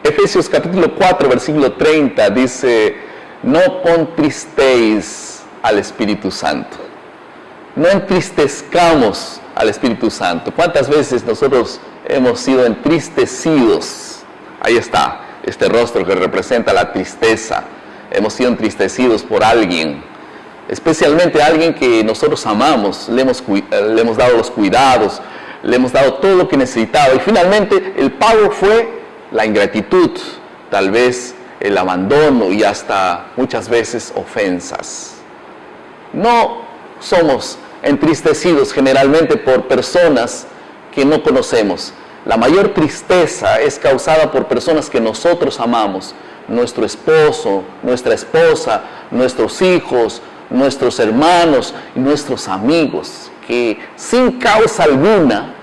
Efesios capítulo 4, versículo 30 dice: no contristéis al Espíritu Santo. No entristezcamos al Espíritu Santo. ¿Cuántas veces nosotros hemos sido entristecidos? Ahí está, este rostro que representa la tristeza. Hemos sido entristecidos por alguien, especialmente alguien que nosotros amamos. Le hemos dado los cuidados, le hemos dado todo lo que necesitaba, y finalmente el pago fue la ingratitud, tal vez el abandono y hasta muchas veces ofensas. No somos entristecidos generalmente por personas que no conocemos. La mayor tristeza es causada por personas que nosotros amamos: nuestro esposo, nuestra esposa, nuestros hijos, nuestros hermanos y nuestros amigos, que sin causa alguna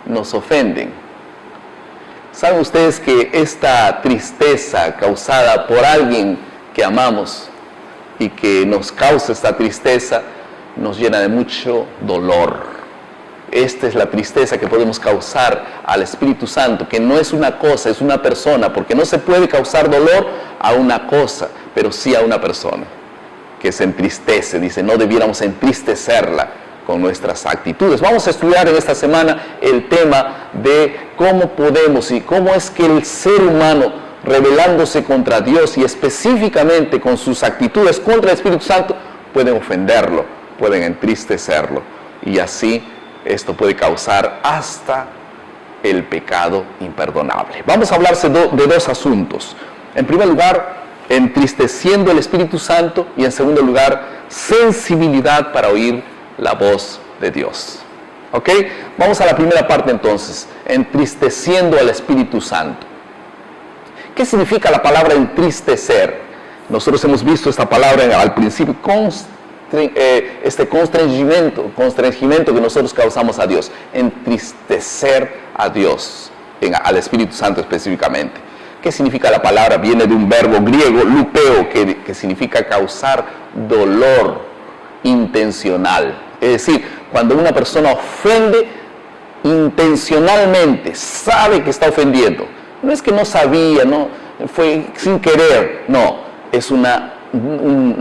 nos ofenden. ¿Saben ustedes que esta tristeza causada por alguien que amamos y que nos causa esta tristeza nos llena de mucho dolor? Esta es la tristeza que podemos causar al Espíritu Santo, que no es una cosa, es una persona, porque no se puede causar dolor a una cosa, pero sí a una persona que se entristece. Dice, no debiéramos entristecerla con nuestras actitudes. Vamos a estudiar en esta semana el tema de cómo podemos y cómo es que el ser humano, rebelándose contra Dios y específicamente con sus actitudes contra el Espíritu Santo, pueden ofenderlo, pueden entristecerlo, y así esto puede causar hasta el pecado imperdonable. Vamos a hablar de dos asuntos. En primer lugar, entristeciendo el Espíritu Santo, y en segundo lugar, sensibilidad para oír la voz de Dios. ¿Ok? Vamos a la primera parte entonces, entristeciendo al Espíritu Santo. ¿Qué significa la palabra entristecer? Nosotros hemos visto esta palabra al principio, este constrangimiento que nosotros causamos a Dios, entristecer a Dios, al Espíritu Santo específicamente. ¿Qué significa la palabra? Viene de un verbo griego, lupeo, que significa causar dolor intencional. Es decir, cuando una persona ofende intencionalmente, sabe que está ofendiendo. No es que no sabía, no fue sin querer, no, es una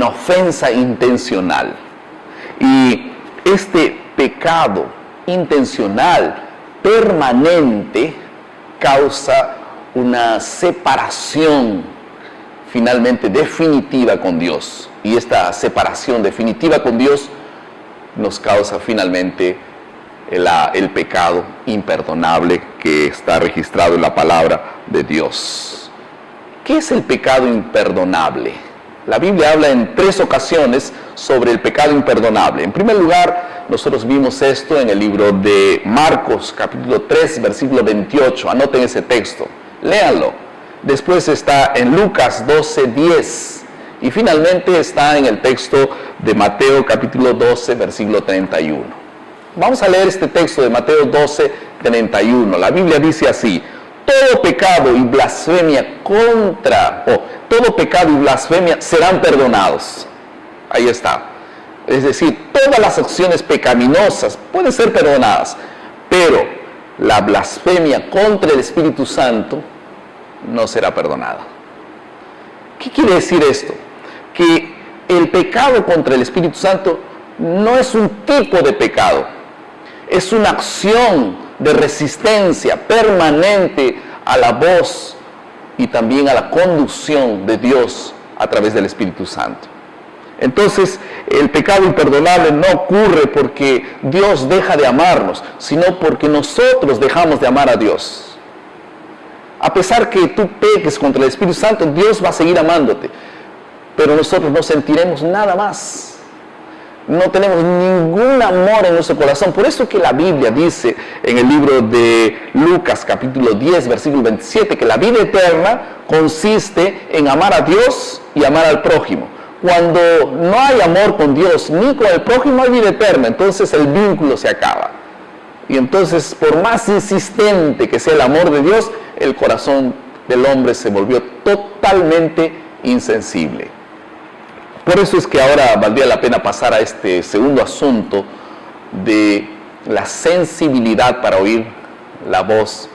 ofensa intencional. Y este pecado intencional permanente causa una separación finalmente definitiva con Dios. Y esta separación definitiva con Dios nos causa finalmente el pecado imperdonable que está registrado en la palabra de Dios. ¿Qué es el pecado imperdonable? La Biblia habla en 3 ocasiones sobre el pecado imperdonable. En primer lugar, nosotros vimos esto en el libro de Marcos, capítulo 3, versículo 28. Anoten ese texto, léanlo. Después está en Lucas 12, 10. Y finalmente está en el texto de Mateo, capítulo 12, versículo 31. Vamos a leer este texto de Mateo 12, 31. La Biblia dice así: todo pecado y blasfemia todo pecado y blasfemia serán perdonados. Ahí está. Es decir, todas las acciones pecaminosas pueden ser perdonadas, pero la blasfemia contra el Espíritu Santo no será perdonada. ¿Qué quiere decir esto? Que el pecado contra el Espíritu Santo no es un tipo de pecado, es una acción de resistencia permanente a la voz y también a la conducción de Dios a través del Espíritu Santo. Entonces, el pecado imperdonable no ocurre porque Dios deja de amarnos, sino porque nosotros dejamos de amar a Dios. A pesar que tú peques contra el Espíritu Santo, Dios va a seguir amándote, pero nosotros no sentiremos nada más. No tenemos ningún amor en nuestro corazón. Por eso que la Biblia dice en el libro de Lucas, capítulo 10, versículo 27, que la vida eterna consiste en amar a Dios y amar al prójimo. Cuando no hay amor con Dios ni con el prójimo, hay vida eterna. Entonces el vínculo se acaba. Y entonces, por más insistente que sea el amor de Dios, el corazón del hombre se volvió totalmente insensible. Por eso es que ahora valdría la pena pasar a este segundo asunto de la sensibilidad para oír la voz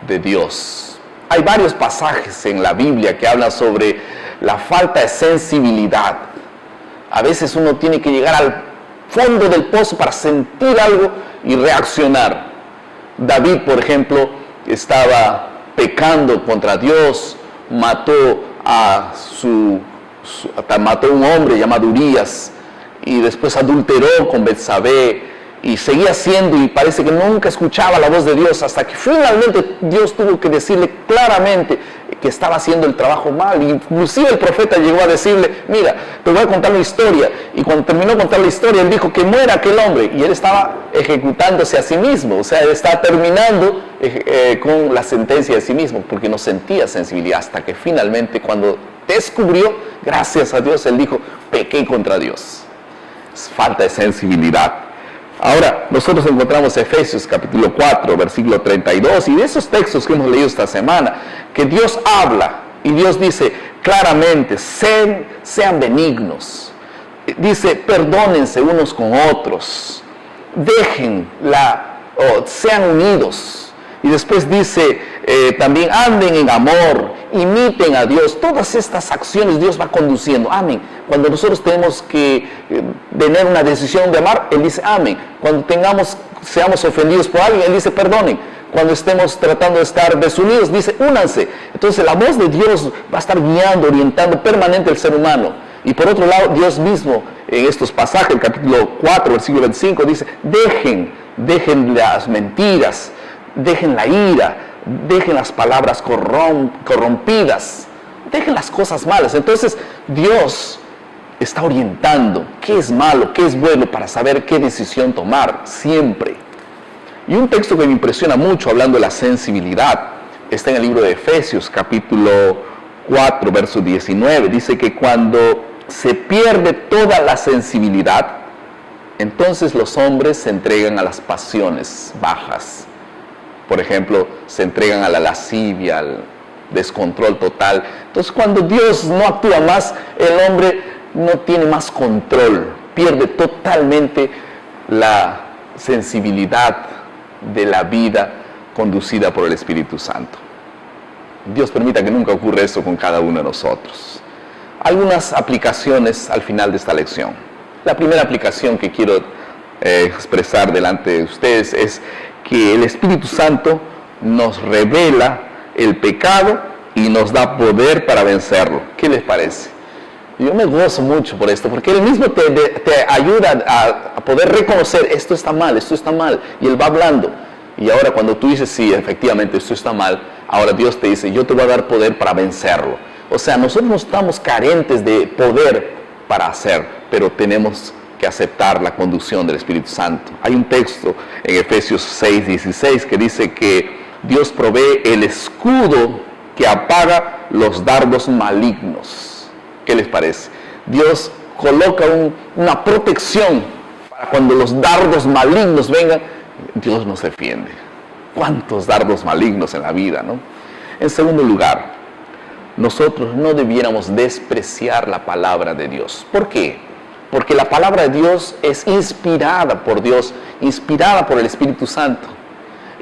de Dios. hay varios pasajes en la Biblia que hablan sobre la falta de sensibilidad. A veces uno tiene que llegar al fondo del pozo para sentir algo y reaccionar. David, por ejemplo, estaba pecando contra Dios, mató a un hombre llamado Urías y después adulteró con Betsabé y seguía haciendo, y parece que nunca escuchaba la voz de Dios, hasta que finalmente Dios tuvo que decirle claramente que estaba haciendo el trabajo mal. Inclusive el profeta llegó a decirle: mira, te voy a contar la historia. Y cuando terminó de contar la historia, él dijo que muera aquel hombre, y él estaba ejecutándose a sí mismo. O sea, él estaba terminando con la sentencia de sí mismo, porque no sentía sensibilidad, hasta que finalmente, cuando descubrió, gracias a Dios, él dijo: pequé contra Dios. Es falta de sensibilidad. Ahora, nosotros encontramos Efesios capítulo 4, versículo 32, y de esos textos que hemos leído esta semana, que Dios habla, y Dios dice claramente: sean benignos. Dice: perdónense unos con otros, sean unidos. Y después dice también: anden en amor, imiten a Dios. Todas estas acciones Dios va conduciendo. Amén. Cuando nosotros tenemos que tener una decisión de amar, Él dice amén. Cuando seamos ofendidos por alguien, Él dice perdonen. Cuando estemos tratando de estar desunidos, dice únanse. Entonces la voz de Dios va a estar guiando, orientando permanente al ser humano. Y por otro lado, Dios mismo en estos pasajes, el capítulo 4, versículo 25, dice: dejen las mentiras, dejen la ira, dejen las palabras corrompidas, dejen las cosas malas. Entonces Dios está orientando qué es malo, qué es bueno, para saber qué decisión tomar siempre. Y un texto que me impresiona mucho hablando de la sensibilidad está en el libro de Efesios capítulo 4 verso 19. Dice que cuando se pierde toda la sensibilidad, entonces los hombres se entregan a las pasiones bajas. Por ejemplo, se entregan a la lascivia, al descontrol total. Entonces, cuando Dios no actúa más, el hombre no tiene más control, pierde totalmente la sensibilidad de la vida conducida por el Espíritu Santo. Dios permita que nunca ocurra eso con cada uno de nosotros. Algunas aplicaciones al final de esta lección. La primera aplicación que quiero expresar delante de ustedes es que el Espíritu Santo nos revela el pecado y nos da poder para vencerlo. ¿Qué les parece? Yo me gozo mucho por esto, porque Él mismo te ayuda a poder reconocer: esto está mal, y Él va hablando. Y ahora cuando tú dices: sí, efectivamente, esto está mal, ahora Dios te dice: yo te voy a dar poder para vencerlo. O sea, nosotros no estamos carentes de poder para hacer, pero tenemos que aceptar la conducción del Espíritu Santo. Hay un texto en Efesios 6:16 que dice que Dios provee el escudo que apaga los dardos malignos. ¿Qué les parece? Dios coloca una protección para cuando los dardos malignos vengan, Dios nos defiende. ¿Cuántos dardos malignos en la vida, no? En segundo lugar, nosotros no debiéramos despreciar la palabra de Dios. ¿Por qué? Porque la palabra de Dios es inspirada por Dios, inspirada por el Espíritu Santo.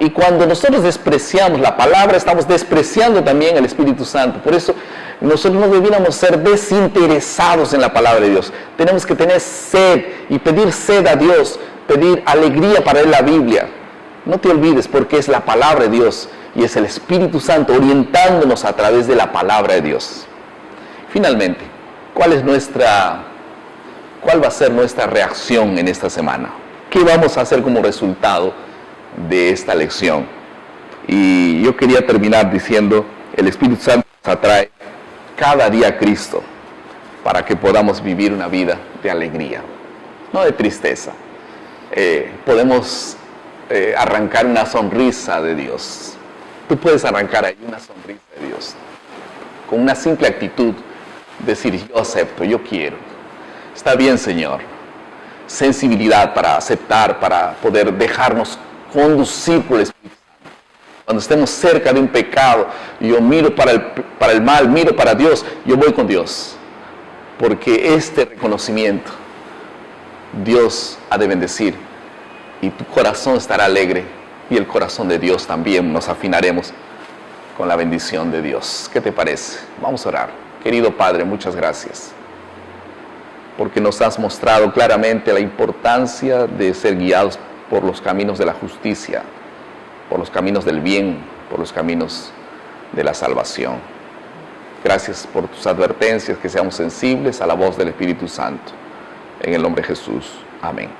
Y cuando nosotros despreciamos la palabra, estamos despreciando también el Espíritu Santo. Por eso nosotros no debiéramos ser desinteresados en la palabra de Dios. Tenemos que tener sed y pedir sed a Dios, pedir alegría para leer la Biblia. No te olvides, porque es la palabra de Dios y es el Espíritu Santo orientándonos a través de la palabra de Dios. Finalmente, ¿cuál va a ser nuestra reacción en esta semana? ¿Qué vamos a hacer como resultado de esta lección? Y yo quería terminar diciendo: el Espíritu Santo nos atrae cada día a Cristo para que podamos vivir una vida de alegría, no de tristeza. Podemos arrancar una sonrisa de Dios. Tú puedes arrancar ahí una sonrisa de Dios con una simple actitud, decir: yo acepto, yo quiero. Está bien, Señor. Sensibilidad para aceptar, para poder dejarnos conducir por el Espíritu Santo. Cuando estemos cerca de un pecado, yo miro para el mal, miro para Dios, yo voy con Dios. Porque este reconocimiento Dios ha de bendecir y tu corazón estará alegre, y el corazón de Dios también. Nos afinaremos con la bendición de Dios. ¿Qué te parece? Vamos a orar. Querido Padre, muchas gracias, porque nos has mostrado claramente la importancia de ser guiados por los caminos de la justicia, por los caminos del bien, por los caminos de la salvación. Gracias por tus advertencias, que seamos sensibles a la voz del Espíritu Santo. En el nombre de Jesús. Amén.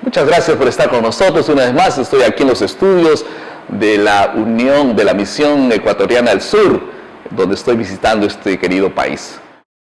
Muchas gracias por estar con nosotros. Una vez más, estoy aquí en los estudios de la Unión de la Misión Ecuatoriana del Sur, donde estoy visitando este querido país.